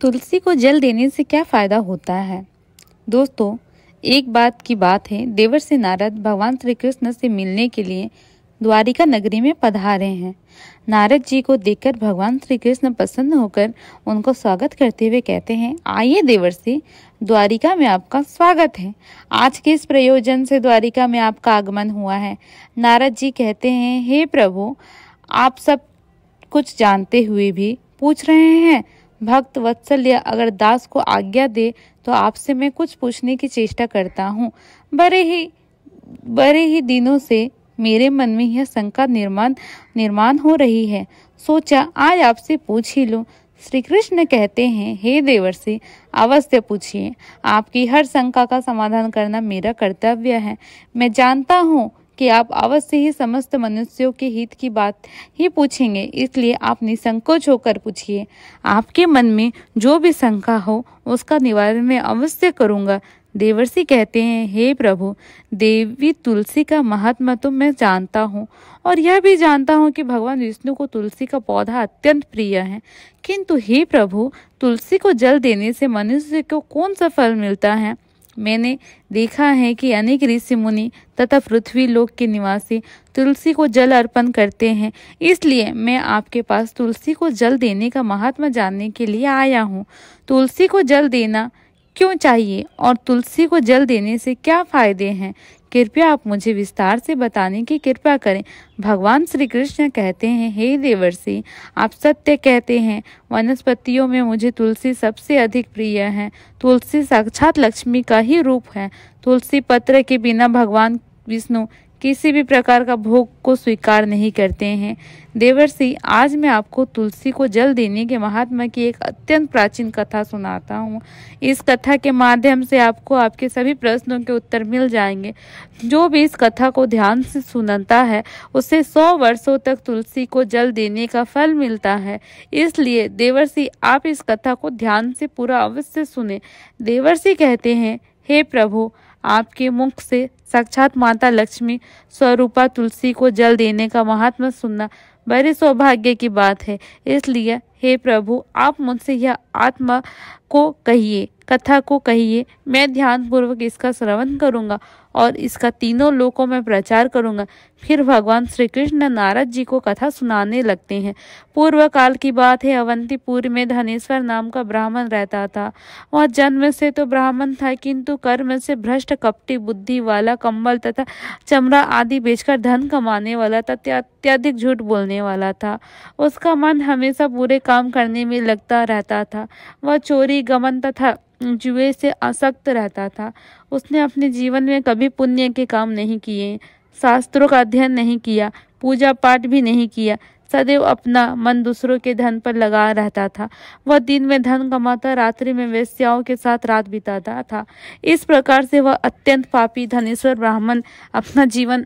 तुलसी को जल देने से क्या फायदा होता है। दोस्तों, एक बात की बात है, देवर्षि नारद भगवान श्री कृष्ण से मिलने के लिए द्वारिका नगरी में पधारे हैं। नारद जी को देखकर भगवान श्री कृष्ण प्रसन्न होकर उनको स्वागत करते हुए कहते हैं, आइए देवर्षि, द्वारिका में आपका स्वागत है। आज के इस प्रयोजन से द्वारिका में आपका आगमन हुआ है। नारद जी कहते हैं, हे प्रभु, आप सब कुछ जानते हुए भी पूछ रहे हैं। भक्त वत्सल्य अगर दास को आज्ञा दे तो आपसे मैं कुछ पूछने की चेष्टा करता हूँ। बड़े ही दिनों से मेरे मन में यह शंका निर्माण हो रही है, सोचा आज आपसे पूछ ही लूं। श्री कृष्ण कहते हैं, हे देवर्षि, अवश्य पूछिए। आपकी हर शंका का समाधान करना मेरा कर्तव्य है। मैं जानता हूँ कि आप अवश्य ही समस्त मनुष्यों के हित की बात ही पूछेंगे, इसलिए आप निसंकोच होकर पूछिए। आपके मन में जो भी शंका हो उसका निवारण मैं अवश्य करूँगा। देवर्षि कहते हैं, हे प्रभु, देवी तुलसी का महात्मा तो मैं जानता हूँ और यह भी जानता हूँ कि भगवान विष्णु को तुलसी का पौधा अत्यंत प्रिय है, किंतु हे प्रभु, तुलसी को जल देने से मनुष्य को कौन सा फल मिलता है। मैंने देखा है कि अनेक ऋषि मुनि तथा पृथ्वी लोक के निवासी तुलसी को जल अर्पण करते हैं, इसलिए मैं आपके पास तुलसी को जल देने का महात्मा जानने के लिए आया हूँ। तुलसी को जल देना क्यों चाहिए और तुलसी को जल देने से क्या फायदे हैं, कृपया आप मुझे विस्तार से बताने की कृपा करें। भगवान श्री कृष्ण कहते हैं, हे देवर्षि, आप सत्य कहते हैं। वनस्पतियों में मुझे तुलसी सबसे अधिक प्रिय है। तुलसी साक्षात लक्ष्मी का ही रूप है। तुलसी पत्र के बिना भगवान विष्णु किसी भी प्रकार का भोग को स्वीकार नहीं करते हैं। देवर्षि, आज मैं आपको तुलसी को जल देने के महात्मा की एक अत्यंत प्राचीन कथा सुनाता हूँ। इस कथा के माध्यम से आपको आपके सभी प्रश्नों के उत्तर मिल जाएंगे। जो भी इस कथा को ध्यान से सुनता है उसे 100 वर्षों तक तुलसी को जल देने का फल मिलता है। इसलिए देवर्षि, आप इस कथा को ध्यान से पूरा अवश्य सुने। देवर्षि कहते हैं, हे प्रभु, आपके मुख से साक्षात माता लक्ष्मी स्वरूपा तुलसी को जल देने का महात्मा सुनना बड़े सौभाग्य की बात है। इसलिए हे प्रभु, आप मुझसे यह आत्मा को कहिए, कथा को कहिए। मैं ध्यान पूर्वक इसका श्रवण करूंगा और इसका तीनों लोकों में प्रचार करूंगा। फिर भगवान श्री कृष्ण नारद जी को कथा सुनाने लगते हैं। पूर्व काल की बात है, अवंतीपुर में धनेश्वर नाम का ब्राह्मण रहता था। वह जन्म से तो ब्राह्मण था, किंतु कर्म से भ्रष्ट, कपटी बुद्धि वाला, कंबल तथा चमड़ा आदि बेचकर धन कमाने वाला तथा अत्यधिक झूठ बोलने वाला था। उसका मन हमेशा बुरे काम करने में लगता रहता था। वह चोरी, गमन तथा जुए से आसक्त रहता था। उसने अपने जीवन में कभी पुण्य के काम नहीं किए, शास्त्रों का अध्ययन नहीं किया, पूजा पाठ भी नहीं किया। सदैव अपना मन दूसरों के धन पर लगा रहता था। वह दिन में धन कमाता, रात्रि में वेश्याओं के साथ रात बिताता था। इस प्रकार से वह अत्यंत पापी धनेश्वर ब्राह्मण अपना जीवन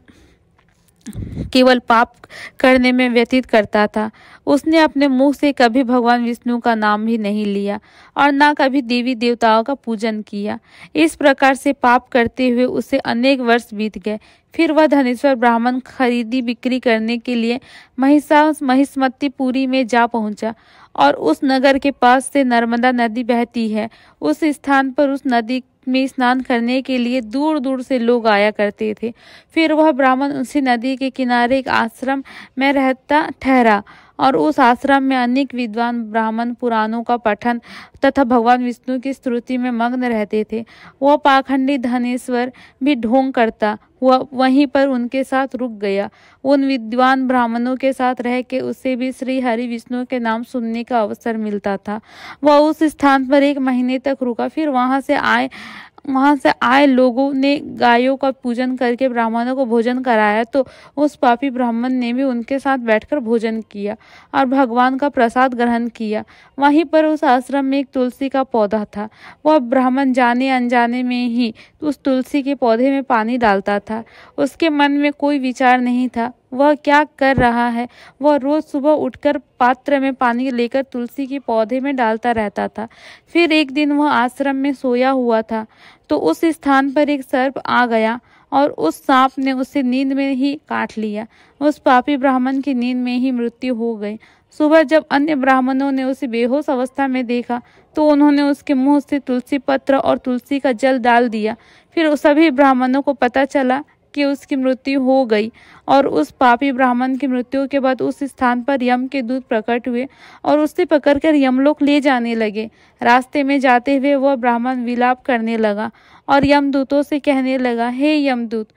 केवल पाप करने में व्यतीत करता था। उसने अपने मुंह से कभी भगवान विष्णु का नाम भी नहीं लिया और ना कभी देवी देवताओं का पूजन किया। इस प्रकार से पाप करते हुए उसे अनेक वर्ष बीत गए। फिर वह धनेश्वर ब्राह्मण खरीदी बिक्री करने के लिए महिष्मतीपुरी में जा पहुंचा और उस नगर के पास से नर्मदा नदी बहती है। उस स्थान पर उस नदी में स्नान करने के लिए दूर दूर से लोग आया करते थे। फिर वह ब्राह्मण उसी नदी के किनारे एक आश्रम में रहता ठहरा और उस आश्रम में अनेक विद्वान ब्राह्मण पुराणों का पठन तथा भगवान विष्णु की स्तुति में मग्न रहते थे। वह पाखंडी धनेश्वर भी ढोंग करता हुआ वहीं पर उनके साथ रुक गया। उन विद्वान ब्राह्मणों के साथ रह के उसे भी श्री हरि विष्णु के नाम सुनने का अवसर मिलता था। वह उस स्थान पर 1 महीने तक रुका। फिर वहां से आए लोगों ने गायों का पूजन करके ब्राह्मणों को भोजन कराया, तो उस पापी ब्राह्मण ने भी उनके साथ बैठकर भोजन किया और भगवान का प्रसाद ग्रहण किया। वहीं पर उस आश्रम में एक तुलसी का पौधा था। वह ब्राह्मण जाने अनजाने में ही उस तुलसी के पौधे में पानी डालता था। उसके मन में कोई विचार नहीं था वह क्या कर रहा है। वह रोज सुबह उठकर पात्र में पानी लेकर तुलसी के पौधे में डालता रहता था। फिर एक दिन वह आश्रम में सोया हुआ था तो उस स्थान पर एक सर्प आ गया और उस सांप ने उसे नींद में ही काट लिया। उस पापी ब्राह्मण की नींद में ही मृत्यु हो गई। सुबह जब अन्य ब्राह्मणों ने उसे बेहोश अवस्था में देखा तो उन्होंने उसके मुंह से तुलसी पत्र और तुलसी का जल डाल दिया। फिर उस सभी ब्राह्मणों को पता चला कि उसकी मृत्यु हो गई और उस पापी ब्राह्मण की मृत्यु के बाद उस स्थान पर यम के दूत प्रकट हुए और उसे पकड़कर यमलोक ले जाने लगे। रास्ते में जाते हुए वह ब्राह्मण विलाप करने लगा और यमदूतों से कहने लगा, हे यमदूत,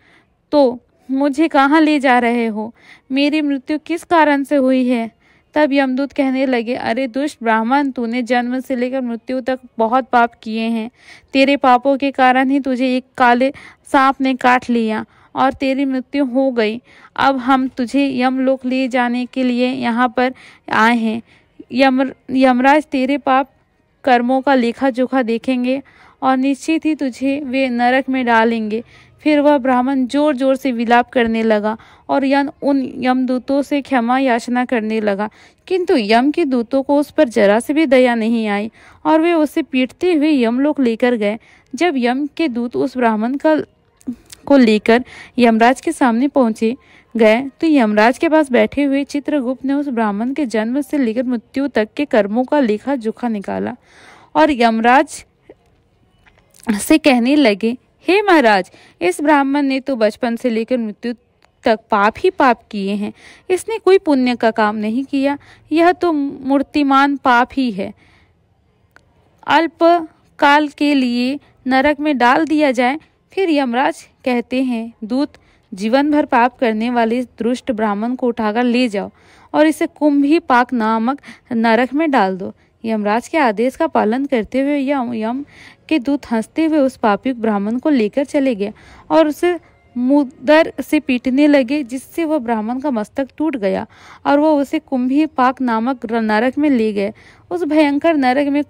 तो मुझे कहाँ ले जा रहे हो? मेरी मृत्यु किस कारण से हुई है? तब यमदूत कहने लगे, अरे दुष्ट ब्राह्मण, तूने जन्म से लेकर मृत्यु तक बहुत पाप किए हैं। तेरे पापों के कारण ही तुझे एक काले सांप ने काट लिया और तेरी मृत्यु हो गई। अब हम तुझे यमलोक ले जाने के लिए यहाँ पर आए हैं। यमराज तेरे पाप कर्मों का लेखा जोखा देखेंगे और निश्चित ही तुझे वे नरक में डालेंगे। फिर वह ब्राह्मण जोर जोर से विलाप करने लगा और उन यमदूतों से क्षमा याचना करने लगा, किंतु यम के दूतों को उस पर जरा से भी दया नहीं आई और वे उसे पीटते हुए यमलोक लेकर गए। जब यम के दूत उस ब्राह्मण को लेकर यमराज के सामने पहुंचे गए तो यमराज के पास बैठे हुए चित्रगुप्त ने उस ब्राह्मण के जन्म से लेकर मृत्यु तक के कर्मों का लेखा जोखा निकाला और यमराज से कहने लगे, हे महाराज, इस ब्राह्मण ने तो बचपन से लेकर मृत्यु तक पाप ही पाप किए हैं। इसने कोई पुण्य का काम नहीं किया। यह तो मूर्तिमान पाप ही है। अल्प काल के लिए नरक में डाल दिया जाए। फिर यमराज कहते हैं, दूत, जीवन भर पाप करने वाले इस दुष्ट ब्राह्मण को उठाकर ले जाओ और इसे कुंभीपाक नामक नरक में डाल दो। यमराज के आदेश का पालन करते हुए यम के दूत हंसते हुए उस पापी ब्राह्मण को लेकर चले गए और उसे मुदर से पीटने लगे, जिससे वह ब्राह्मण का मस्तक टूट गया और वह उसे कुंभीपाक नामक नरक में ले गए। उस भयंकर नरक में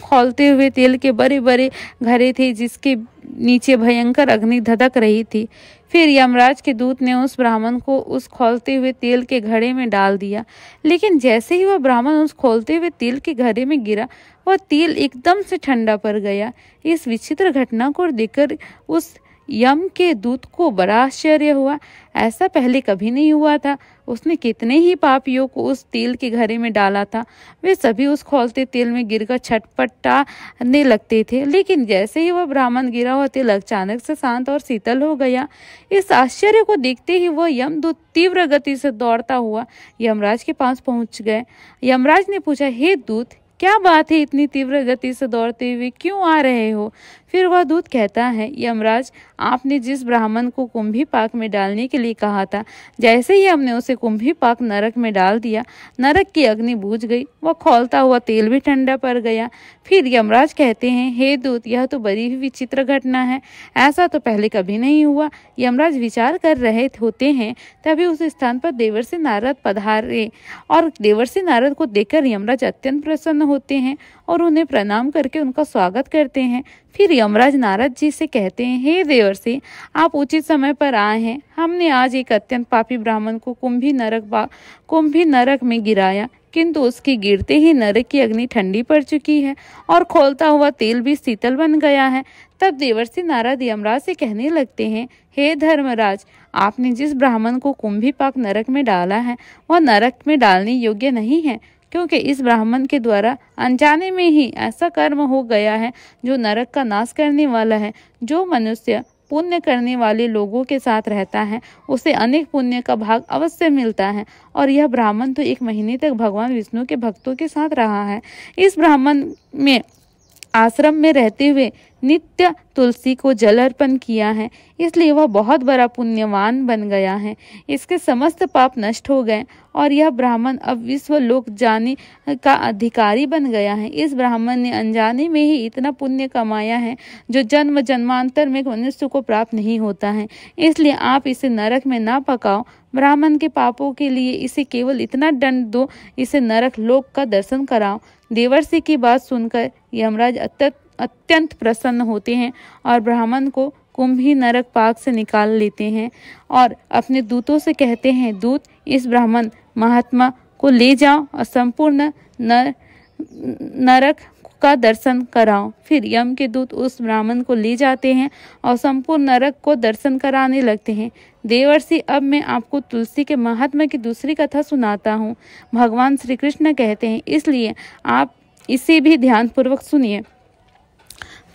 खौलते हुए तेल के बड़े बड़े घड़े थे, जिसके नीचे भयंकर अग्नि धधक रही थी। फिर यमराज के दूत ने उस ब्राह्मण को उस खौलते हुए तेल के घड़े में डाल दिया, लेकिन जैसे ही वह ब्राह्मण उस खौलते हुए तेल के घड़े में गिरा, वह तेल एकदम से ठंडा पड़ गया। इस विचित्र घटना को देखकर उस यम के दूत को बड़ा आश्चर्य हुआ। ऐसा पहले कभी नहीं हुआ था। उसने कितने ही पापियों को उस तेल के घड़े में डाला था, वे सभी उस खौलते तेल में गिरकर छटपटाने लगते थे, लेकिन जैसे ही वह ब्राह्मण गिरा, हुआ तेल अचानक से शांत और शीतल हो गया। इस आश्चर्य को देखते ही वह यमदूत तीव्र गति से दौड़ता हुआ यमराज के पास पहुंच गए। यमराज ने पूछा, हे दूत, क्या बात है, इतनी तीव्र गति से दौड़ते हुए क्यों आ रहे हो? फिर वह दूत कहता है, यमराज, आपने जिस ब्राह्मण को कुंभीपाक में डालने के लिए कहा था, जैसे ही हमने उसे कुंभीपाक नरक में डाल दिया, नरक की अग्नि बुझ गई, वह खौलता हुआ तेल भी ठंडा पड़ गया। फिर यमराज कहते हैं, हे दूत, यह तो बड़ी ही विचित्र घटना है। ऐसा तो पहले कभी नहीं हुआ। यमराज विचार कर रहे होते हैं, तभी उस स्थान पर देवर्षि नारद पधारे और देवर्षि नारद को देखकर यमराज अत्यंत प्रसन्न होते हैं और उन्हें प्रणाम करके उनका स्वागत करते हैं। फिर यमराज नारद जी से कहते हैं, हे देवर्षि, आप उचित समय पर आए हैं। हमने आज एक अत्यंत पापी ब्राह्मण को कुंभी नरक में गिराया, किंतु उसके गिरते ही नरक की अग्नि ठंडी पड़ चुकी है और खौलता हुआ तेल भी शीतल बन गया है। तब देवर्षि नारद यमराज से कहने लगते हैं, हे धर्मराज, आपने जिस ब्राह्मण को कुंभीपाक नरक में डाला है, वह नरक में डालने योग्य नहीं है, क्योंकि इस ब्राह्मण के द्वारा अनजाने में ही ऐसा कर्म हो गया है जो नरक का नाश करने वाला है। जो मनुष्य पुण्य करने वाले लोगों के साथ रहता है, उसे अनेक पुण्य का भाग अवश्य मिलता है, और यह ब्राह्मण तो 1 महीने तक भगवान विष्णु के भक्तों के साथ रहा है। इस ब्राह्मण में आश्रम में रहते हुए नित्य तुलसी को जल अर्पण किया है, इसलिए वह बहुत बड़ा पुण्यवान बन गया है। इसके समस्त पाप नष्ट हो गए और यह ब्राह्मण अब विश्व लोक जाने का अधिकारी बन गया है। इस ब्राह्मण ने अनजाने में ही इतना पुण्य कमाया है जो जन्म जन्मांतर में मनुष्य को प्राप्त नहीं होता है। इसलिए आप इसे नरक में ना पकाओ। ब्राह्मण के पापों के लिए इसे केवल इतना दंड दो, इसे नरक लोक का दर्शन कराओ। देवर्षि की बात सुनकर यमराज अत्यंत प्रसन्न होते हैं और ब्राह्मण को कुंभी नरक पाक से निकाल लेते हैं और अपने दूतों से कहते हैं, दूत, इस ब्राह्मण महात्मा को ले जाओ और संपूर्ण नरक का दर्शन कराओ। फिर यम के दूत उस ब्राह्मण को ले जाते हैं और संपूर्ण नरक को दर्शन कराने लगते हैं। देवर्षि, अब मैं आपको तुलसी के महात्म्य की दूसरी कथा सुनाता हूँ। भगवान श्री कृष्ण कहते हैं, इसलिए आप इसे भी ध्यानपूर्वक सुनिए।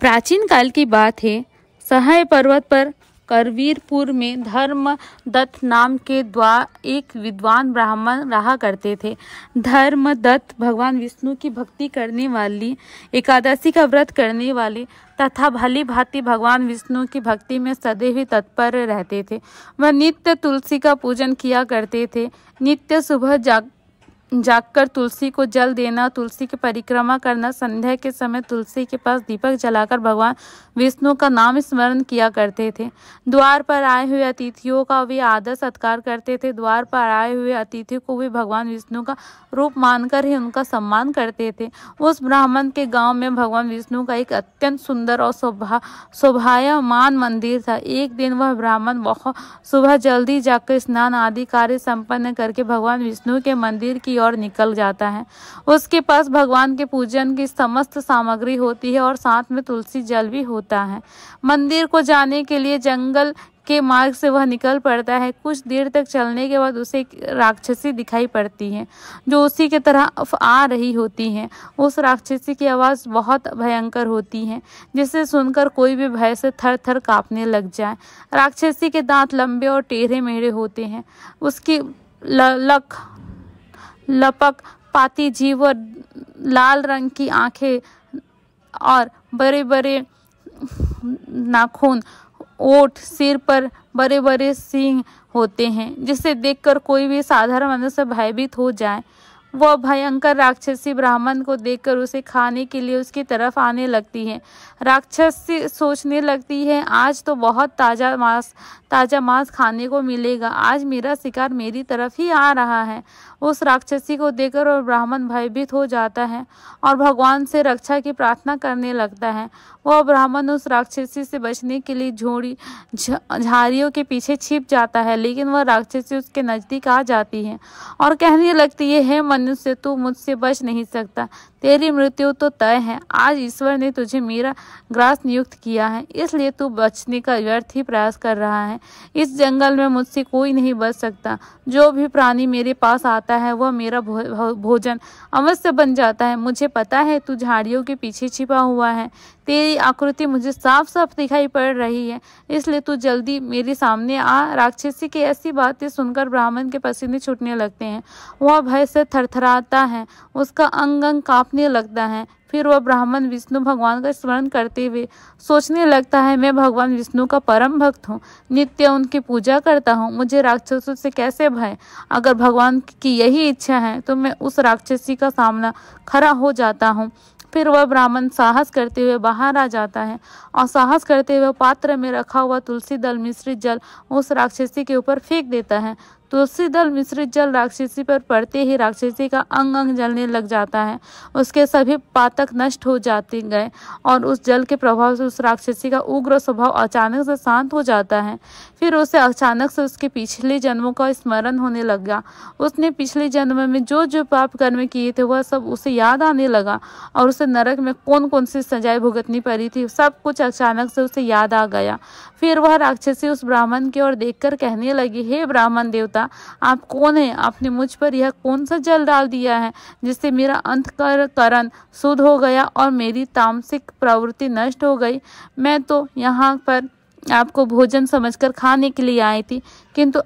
प्राचीन काल की बात है। सहाय पर्वत पर करवीरपुर में धर्मदत्त नाम के एक विद्वान ब्राह्मण रहा करते थे। धर्मदत्त भगवान विष्णु की भक्ति करने वाली, एकादशी का व्रत करने वाले तथा भली भांति भगवान विष्णु की भक्ति में सदैव ही तत्पर रहते थे। वह नित्य तुलसी का पूजन किया करते थे। नित्य सुबह जागकर तुलसी को जल देना, तुलसी की परिक्रमा करना, संध्या के समय तुलसी के पास दीपक जलाकर भगवान विष्णु का नाम स्मरण किया करते थे। द्वार पर आए हुए अतिथियों का वे आदर सत्कार करते थे। द्वार पर आए हुए अतिथि को वे भगवान विष्णु का रूप मानकर ही उनका सम्मान करते थे। उस ब्राह्मण के गांव में भगवान विष्णु का एक अत्यंत सुंदर और शोभायमान मंदिर था। एक दिन वह ब्राह्मण बहुत सुबह जल्दी जाकर स्नान आदि कार्य संपन्न करके भगवान विष्णु के मंदिर की ओर निकल जाता है। उसके पास भगवान के पूजन की समस्त सामग्री होती है और साथ में तुलसी जल भी होता है। मंदिर को जाने के लिए जंगल के मार्ग से वह निकल पड़ता है। कुछ देर तक चलने के बाद उसे एक राक्षसी दिखाई पड़ती है जो उसी की तरफ आ रही होती है। उस राक्षसी की आवाज़ बहुत भयंकर होती है जिसे सुनकर कोई भी भय से थर थर कांपने लग जाए। राक्षसी के दांत लंबे और टेढ़े मेढ़े होते हैं। उसकी लपक पाती जीभ और लाल रंग की आंखें और बड़े बड़े नाखून, ओठ, सिर पर बड़े बड़े सींग होते हैं जिसे देखकर कोई भी साधारण मनुष्य भयभीत हो जाए। वह भयंकर राक्षसी ब्राह्मण को देखकर उसे खाने के लिए उसकी तरफ आने लगती है। राक्षसी सोचने लगती है, आज तो बहुत ताज़ा मांस खाने को मिलेगा। आज मेरा शिकार मेरी तरफ ही आ रहा है। उस राक्षसी को देखकर और ब्राह्मण भयभीत हो जाता है और भगवान से रक्षा की प्रार्थना करने लगता है। वह ब्राह्मण उस राक्षसी से बचने के लिए झाड़ियों के पीछे छिप जाता है, लेकिन वह राक्षसी उसके नजदीक आ जाती है और कहने लगती है, हे मनुष्य, तू मुझसे बच नहीं सकता। तेरी मृत्यु तो तय है। आज ईश्वर ने तुझे मेरा ग्रास नियुक्त किया है, इसलिए तू बचने का व्यर्थ ही प्रयास कर रहा है। इस जंगल में मुझसे कोई नहीं बच सकता। जो भी प्राणी मेरे पास आता है वह मेरा भोजन अवश्य बन जाता है। मुझे पता है तू झाड़ियों के पीछे छिपा हुआ है। तेरी आकृति मुझे साफ साफ दिखाई पड़ रही है, इसलिए तू जल्दी मेरे सामने आ। राक्षसी की ऐसी बातें सुनकर ब्राह्मण के पसीने छूटने लगते हैं। वह भय से थरथराता है, उसका अंग अंग कांपने लगता है। फिर वह ब्राह्मण विष्णु भगवान का स्मरण करते हुए सोचने लगता है, मैं भगवान विष्णु का परम भक्त हूँ, नित्य उनकी पूजा करता हूँ, मुझे राक्षसों से कैसे भय। अगर भगवान की यही इच्छा है तो मैं उस राक्षसी का सामना खड़ा हो जाता हूँ। फिर वह ब्राह्मण साहस करते हुए बाहर आ जाता है और साहस करते हुए पात्र में रखा हुआ तुलसी दल मिश्रित जल उस राक्षसी के ऊपर फेंक देता है। तुलसी दल मिश्रित जल राक्षसी पर पड़ते ही राक्षसी का अंग अंग जलने लग जाता है। उसके सभी पातक नष्ट हो जाते गए और उस जल के प्रभाव से उस राक्षसी का उग्र स्वभाव अचानक से शांत हो जाता है। फिर उसे अचानक से उसके पिछले जन्मों का स्मरण होने लगा। उसने पिछले जन्म में जो जो पाप कर्म किए थे वह सब उसे याद आने लगा और उसे नरक में कौन कौन सी सजाएं भुगतनी पड़ी थी, सब कुछ अचानक से उसे याद आ गया। फिर वह राक्षसी उस ब्राह्मण की ओर देखकर कहने लगी, हे ब्राह्मण देवता, आप कौन हैं? आपने मुझ पर यह कौन सा जल डाल दिया है जिससे मेरा अंतःकरण शुद्ध हो गया और मेरी तामसिक प्रवृत्ति नष्ट हो गई। मैं तो यहाँ पर आपको भोजन समझकर खाने के लिए आई थी, किंतु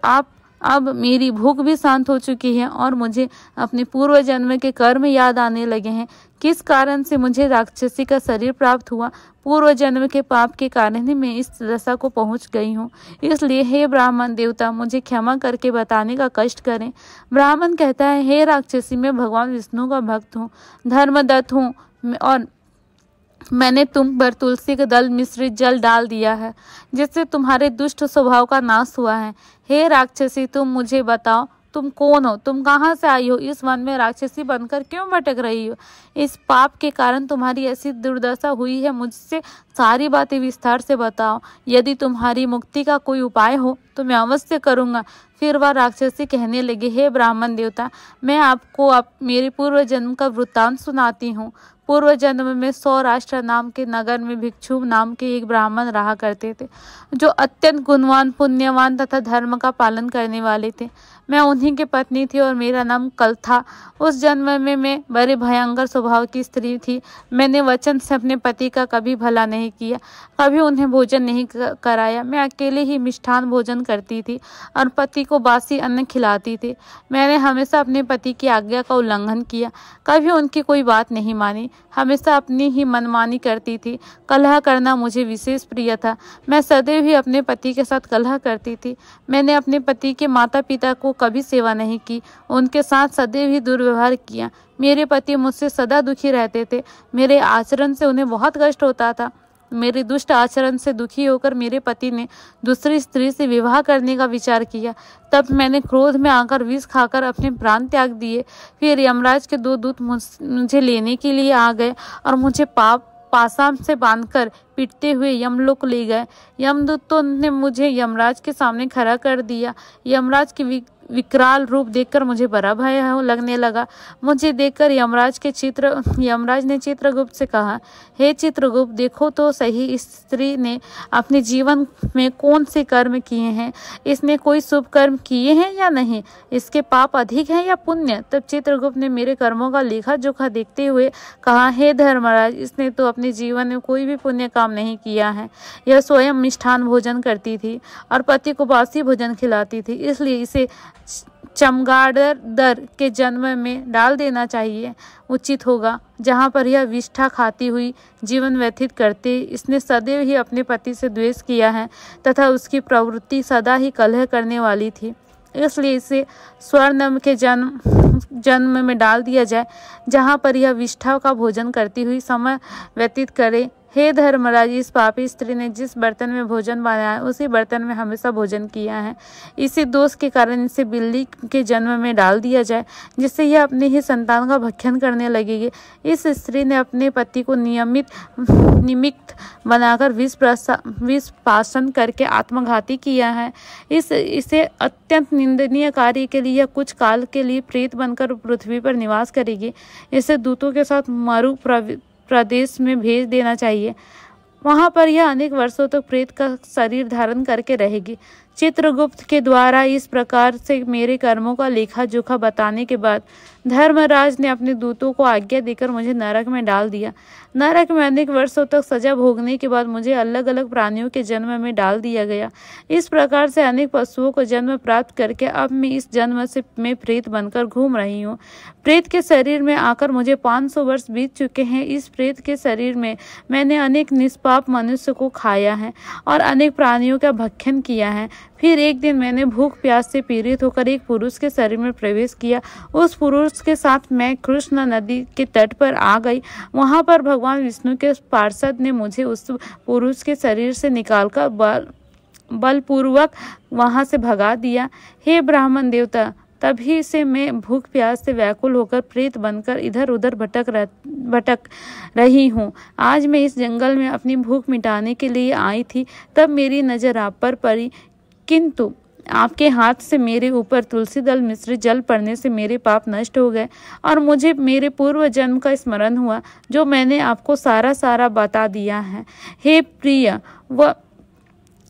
अब मेरी भूख भी शांत हो चुकी है और मुझे अपने पूर्व जन्म के कर्म याद आने लगे हैं। किस कारण से मुझे राक्षसी का शरीर प्राप्त हुआ? पूर्व जन्म के पाप के कारण ही मैं इस दशा को पहुंच गई हूँ। इसलिए हे ब्राह्मण देवता, मुझे क्षमा करके बताने का कष्ट करें। ब्राह्मण कहता है, हे राक्षसी, मैं भगवान विष्णु का भक्त हूँ, धर्मदत्त हूँ और मैंने तुम पर तुलसी का दल मिश्रित जल डाल दिया है जिससे तुम्हारे दुष्ट स्वभाव का नाश हुआ है। हे राक्षसी, तुम मुझे बताओ, तुम कौन हो? तुम कहाँ से आई हो? इस वन में राक्षसी बनकर क्यों भटक रही हो? इस पाप के कारण तुम्हारी ऐसी दुर्दशा हुई है, मुझसे सारी बातें विस्तार से बताओ। यदि तुम्हारी मुक्ति का कोई उपाय हो तो मैं अवश्य करूँगा। फिर वह राक्षसी कहने लगी, हे ब्राह्मण देवता, मैं आपको मेरे पूर्व जन्म का वृत्तांत सुनाती हूँ। पूर्व जन्म में सौराष्ट्र नाम के नगर में भिक्षु नाम के एक ब्राह्मण रहा करते थे, जो अत्यंत गुणवान, पुण्यवान तथा धर्म का पालन करने वाले थे। मैं उन्हीं की पत्नी थी और मेरा नाम कल था। उस जन्म में मैं बड़े भयंकर स्वभाव की स्त्री थी। मैंने वचन से अपने पति का कभी भला नहीं किया, कभी उन्हें भोजन नहीं कराया। मैं अकेले ही मिष्ठान भोजन करती थी और पति को बासी अन्न खिलाती थी। मैंने हमेशा अपने पति की आज्ञा का उल्लंघन किया, कभी उनकी कोई बात नहीं मानी, हमेशा अपनी ही मनमानी करती थी। कलह करना मुझे विशेष प्रिय था। मैं सदैव ही अपने पति के साथ कलह करती थी। मैंने अपने पति के माता पिता को कभी सेवा नहीं की, उनके साथ सदैव ही दुर्व्यवहार किया। मेरे पति मुझसे सदा दुखी रहते थे। मेरे आचरण से उन्हें बहुत कष्ट होता था। मेरे दुष्ट आचरण से दुखी होकर मेरे पति ने दूसरी स्त्री से विवाह करने का विचार किया। तब मैंने क्रोध में आकर विष खाकर अपने प्राण त्याग दिए। फिर यमराज के 2 दूत मुझे लेने के लिए आ गए और मुझे पासाम से बांधकर पीटते हुए यमलोक ले गए। यमदूतों ने मुझे यमराज के सामने खड़ा कर दिया। यमराज की विकराल रूप देखकर मुझे बड़ा भय लगने लगा। मुझे देखकर यमराज ने चित्रगुप्त से कहा, हे चित्रगुप्त, देखो तो सही, इस स्त्री ने अपने जीवन में कौन से कर्म किए हैं। इसने कोई शुभ कर्म किए हैं या नहीं, इसके पाप अधिक हैं या पुण्य। तब चित्रगुप्त ने मेरे कर्मों का लेखा जोखा देखते हुए कहा, हे धर्मराज, इसने तो अपने जीवन में कोई भी पुण्य काम नहीं किया है। यह स्वयं मिष्ठान भोजन करती थी और पति को बासी भोजन खिलाती थी, इसलिए इसे चमगादड़ के जन्म में डाल देना चाहिए, उचित होगा, जहाँ पर यह विष्ठा खाती हुई जीवन व्यतीत करती। इसने सदैव ही अपने पति से द्वेष किया है तथा उसकी प्रवृत्ति सदा ही कलह करने वाली थी, इसलिए इसे स्वर्णम के जन्म में डाल दिया जाए, जहाँ पर यह विष्ठा का भोजन करती हुई समय व्यतीत करे। हे धर्मराज, इस पापी स्त्री ने जिस बर्तन में भोजन बनाया है, उसी बर्तन में हमेशा भोजन किया है। इसी दोष के कारण इसे बिल्ली के जन्म में डाल दिया जाए, जिससे यह अपने ही संतान का भक्षण करने लगेगी। इस स्त्री ने अपने पति को निमित्त बनाकर विष पासन करके आत्मघाती किया है। इसे अत्यंत निंदनीय कार्य के लिए कुछ काल के लिए प्रेत बनकर पृथ्वी पर निवास करेगी। इसे दूतों के साथ मरु प्रदेश में भेज देना चाहिए, वहां पर यह अनेक वर्षों तक प्रेत का शरीर धारण करके रहेगी। चित्रगुप्त के द्वारा इस प्रकार से मेरे कर्मों का लेखा जोखा बताने के बाद धर्मराज ने अपने दूतों को आज्ञा देकर मुझे नरक में डाल दिया। नरक में अनेक वर्षों तक सजा भोगने के बाद मुझे अलग अलग प्राणियों के जन्म में डाल दिया गया। इस प्रकार से अनेक पशुओं को जन्म प्राप्त करके अब मैं इस जन्म से मैं प्रेत बनकर घूम रही हूँ। प्रेत के शरीर में आकर मुझे 500 वर्ष बीत चुके हैं। इस प्रेत के शरीर में मैंने अनेक निष्पाप मनुष्य को खाया है और अनेक प्राणियों का भक्षण किया है। फिर एक दिन मैंने भूख प्यास से पीड़ित होकर एक पुरुष के शरीर में प्रवेश किया। उस पुरुष के साथ मैं कृष्ण नदी के तट पर आ गई। वहां पर भगवान विष्णु के पार्षद ने मुझे उस पुरुष के शरीर से निकालकर बलपूर्वक वहां से भगा दिया। हे ब्राह्मण देवता, तभी से मैं भूख प्यास से व्याकुल होकर प्रेत बनकर इधर उधर भटक रही हूँ। आज मैं इस जंगल में अपनी भूख मिटाने के लिए आई थी, तब मेरी नज़र आप पर पड़ी, किंतु आपके हाथ से मेरे ऊपर तुलसी दल मिश्रित जल पड़ने से मेरे पाप नष्ट हो गए और मुझे मेरे पूर्व जन्म का स्मरण हुआ, जो मैंने आपको सारा बता दिया है। हे प्रिय,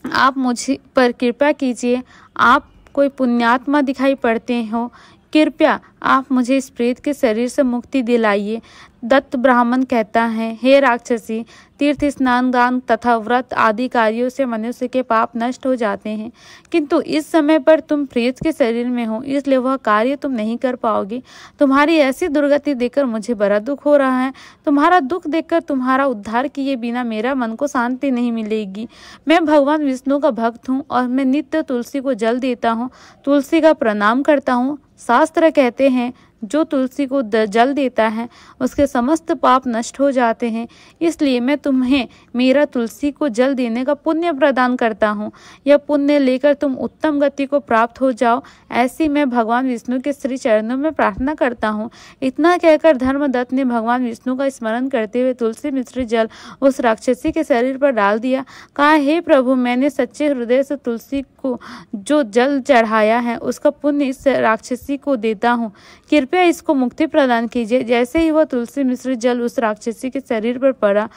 आप मुझे पर कृपा कीजिए। आप कोई पुण्यात्मा दिखाई पड़ते हो, कृपया आप मुझे इस प्रेत के शरीर से मुक्ति दिलाइए। दत्त ब्राह्मण कहता है, हे राक्षसी, तीर्थ स्नान दान तथा व्रत आदि कार्यों से मनुष्य के पाप नष्ट हो जाते हैं, किंतु इस समय पर तुम प्रेत के शरीर में हो, इसलिए वह कार्य तुम नहीं कर पाओगी। तुम्हारी ऐसी दुर्गति देखकर मुझे बड़ा दुख हो रहा है। तुम्हारा दुख देखकर तुम्हारा उद्धार किए बिना मेरा मन को शांति नहीं मिलेगी। मैं भगवान विष्णु का भक्त हूँ और मैं नित्य तुलसी को जल देता हूँ, तुलसी का प्रणाम करता हूँ। शास्त्र कहते हैं, जो तुलसी को जल देता है उसके समस्त पाप नष्ट हो जाते हैं। इसलिए मैं तुम्हें मेरा तुलसी को जल देने का पुण्य प्रदान करता हूँ। यह पुण्य लेकर तुम उत्तम गति को प्राप्त हो जाओ, ऐसी मैं भगवान विष्णु के श्री चरणों में प्रार्थना करता हूँ। इतना कहकर धर्मदत्त ने भगवान विष्णु का स्मरण करते हुए तुलसी मिश्रित जल उस राक्षसी के शरीर पर डाल दिया। कहा, हे प्रभु, मैंने सच्चे हृदय से तुलसी को जो जल चढ़ाया है उसका पुण्य इस राक्षसी को देता हूँ। कृपया इसको मुक्ति प्रदान कीजिए। जैसे ही वह तुलसी मिश्रित जल उस राक्षसी के शरीर पर पड़ा,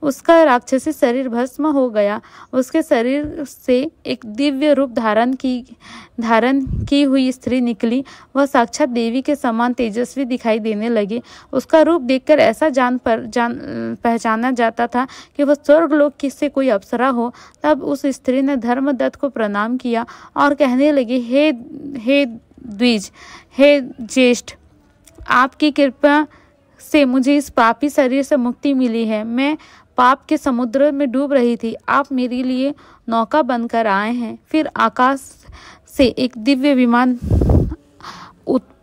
उसका राक्षसी शरीर भस्म हो गया। उसके शरीर से एक दिव्य रूप धारण की हुई स्त्री निकली। वह साक्षात देवी के समान तेजस्वी दिखाई देने लगी। उसका रूप देखकर ऐसा पहचाना जाता था कि वह स्वर्गलोक से कोई अप्सरा हो। तब उस स्त्री ने धर्मदत्त को प्रणाम किया और कहने लगी, हे द्विज, हे ज्येष्ठ, आपकी कृपा से मुझे इस पापी शरीर से मुक्ति मिली है। मैं पाप के समुद्र में डूब रही थी। आप मेरे लिए नौका बनकर आए हैं। फिर आकाश से एक दिव्य विमान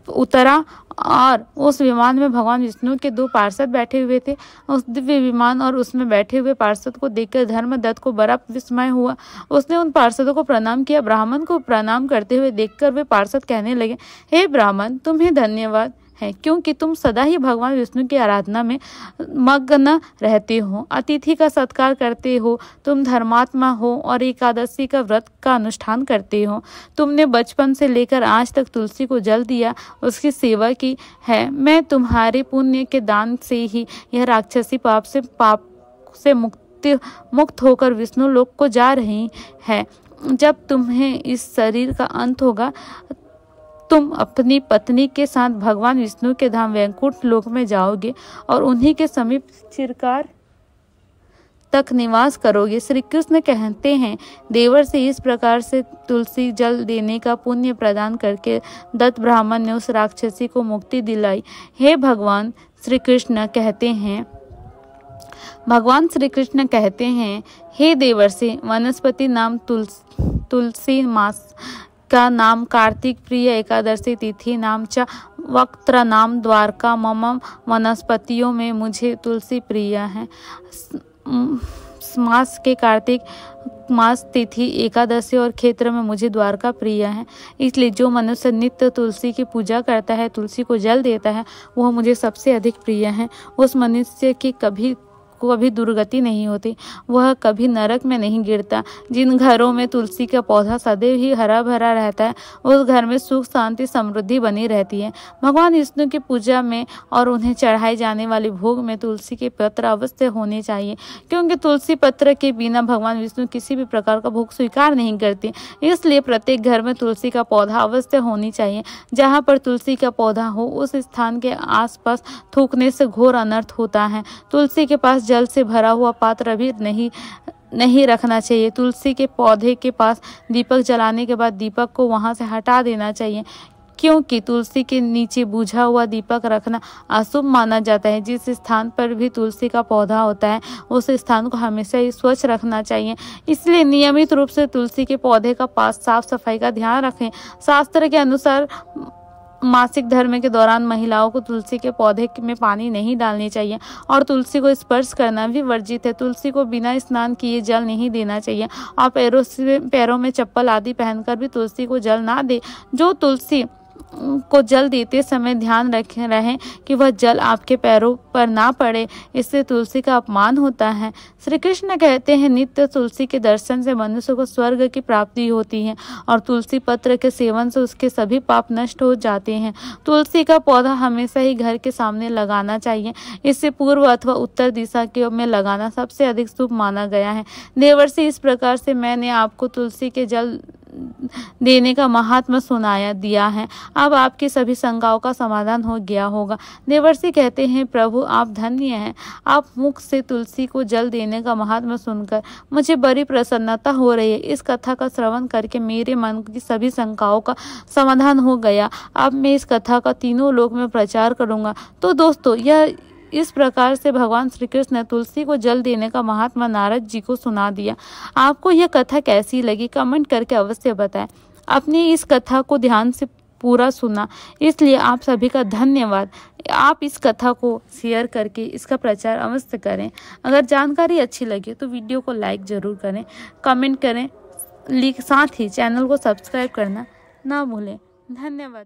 उतरा और उस विमान में भगवान विष्णु के 2 पार्षद बैठे हुए थे। उस दिव्य विमान और उसमें बैठे हुए पार्षद को देखकर धर्मदत्त को बड़ा विस्मय हुआ। उसने उन पार्षदों को प्रणाम किया। ब्राह्मण को प्रणाम करते हुए देखकर वे पार्षद कहने लगे, हे ब्राह्मण, तुम्हें धन्यवाद है, क्योंकि तुम सदा ही भगवान विष्णु की आराधना में मग्न रहते हो, अतिथि का सत्कार करते हो, तुम धर्मात्मा हो और एकादशी का व्रत का अनुष्ठान करते हो। तुमने बचपन से लेकर आज तक तुलसी को जल दिया, उसकी सेवा की है। मैं तुम्हारे पुण्य के दान से ही यह राक्षसी पाप से मुक्त होकर विष्णु लोक को जा रही है। जब तुम्हें इस शरीर का अंत होगा, तुम अपनी पत्नी के साथ भगवान विष्णु के धाम वैकुंठ लोक में जाओगे और उन्हीं के समीप चिरकाल तक निवास करोगे। श्री कृष्ण कहते हैं, देवर से इस प्रकार से तुलसी जल देने का पुण्य प्रदान करके दत्त ब्राह्मण ने उस राक्षसी को मुक्ति दिलाई। हे भगवान श्री कृष्ण कहते हैं, हे देवर से, वनस्पति नाम तुलसी मास का नाम कार्तिक प्रिय एकादशी तिथि नाम च वक्त्र नाम द्वारका मम वनस्पतियों में मुझे तुलसी प्रिय है। मास के कार्तिक मास तिथि एकादशी और क्षेत्र में मुझे द्वारका प्रिय है। इसलिए जो मनुष्य नित्य तुलसी की पूजा करता है, तुलसी को जल देता है, वह मुझे सबसे अधिक प्रिय है। उस मनुष्य की कभी दुर्गति नहीं होती, वह कभी नरक में नहीं गिरता। जिन घरों में तुलसी का पौधा सदैव ही हरा भरा रहता है, उस घर में सुख शांति समृद्धि बनी रहती है। भगवान विष्णु की पूजा में और उन्हें चढ़ाए जाने वाले भोग में तुलसी के पत्र अवश्य होने चाहिए, क्योंकि तुलसी पत्र के बिना भगवान विष्णु किसी भी प्रकार का भोग स्वीकार नहीं करते। इसलिए प्रत्येक घर में तुलसी का पौधा अवश्य होनी चाहिए। जहाँ पर तुलसी का पौधा हो, उस स्थान के आसपास थूकने से घोर अनर्थ होता है। तुलसी के पास जल से भरा हुआ पात्र भी नहीं रखना चाहिए। तुलसी के पौधे के पास दीपक जलाने के बाद दीपक को वहां से हटा देना चाहिए, क्योंकि तुलसी के नीचे बुझा हुआ दीपक रखना अशुभ माना जाता है। जिस स्थान पर भी तुलसी का पौधा होता है, उस स्थान को हमेशा ही स्वच्छ रखना चाहिए। इसलिए नियमित रूप से तुलसी के पौधे का पास साफ सफाई का ध्यान रखें। शास्त्र के अनुसार मासिक धर्म के दौरान महिलाओं को तुलसी के पौधे में पानी नहीं डालनी चाहिए और तुलसी को स्पर्श करना भी वर्जित है। तुलसी को बिना स्नान किए जल नहीं देना चाहिए और पैरों में चप्पल आदि पहनकर भी तुलसी को जल ना दे। जो तुलसी को जल देते समय ध्यान रहें कि वह जल आपके पैरों पर ना पड़े, इससे तुलसी का अपमान होता है। श्री कृष्ण कहते हैं, नित्य तुलसी के दर्शन से मनुष्य को स्वर्ग की प्राप्ति होती है और तुलसी पत्र के सेवन से उसके सभी पाप नष्ट हो जाते हैं। तुलसी का पौधा हमेशा ही घर के सामने लगाना चाहिए। इससे पूर्व अथवा उत्तर दिशा के में लगाना सबसे अधिक शुभ माना गया है। देवर्षि, इस प्रकार से मैंने आपको तुलसी के जल देने का महात्मा दिया है। अब आपकी सभी शंकाओं का समाधान हो गया होगा। देवर्षि कहते हैं, प्रभु आप धन्य हैं। आप मुख से तुलसी को जल देने का महात्मा सुनकर मुझे बड़ी प्रसन्नता हो रही है। इस कथा का श्रवण करके मेरे मन की सभी शंकाओं का समाधान हो गया। अब मैं इस कथा का तीनों लोक में प्रचार करूंगा। तो दोस्तों, यह इस प्रकार से भगवान श्री कृष्ण ने तुलसी को जल देने का महात्मा नारद जी को सुना दिया। आपको यह कथा कैसी लगी, कमेंट करके अवश्य बताएं। अपनी इस कथा को ध्यान से पूरा सुना, इसलिए आप सभी का धन्यवाद। आप इस कथा को शेयर करके इसका प्रचार अवश्य करें। अगर जानकारी अच्छी लगे तो वीडियो को लाइक ज़रूर करें, कमेंट करें, साथ ही चैनल को सब्सक्राइब करना ना भूलें। धन्यवाद।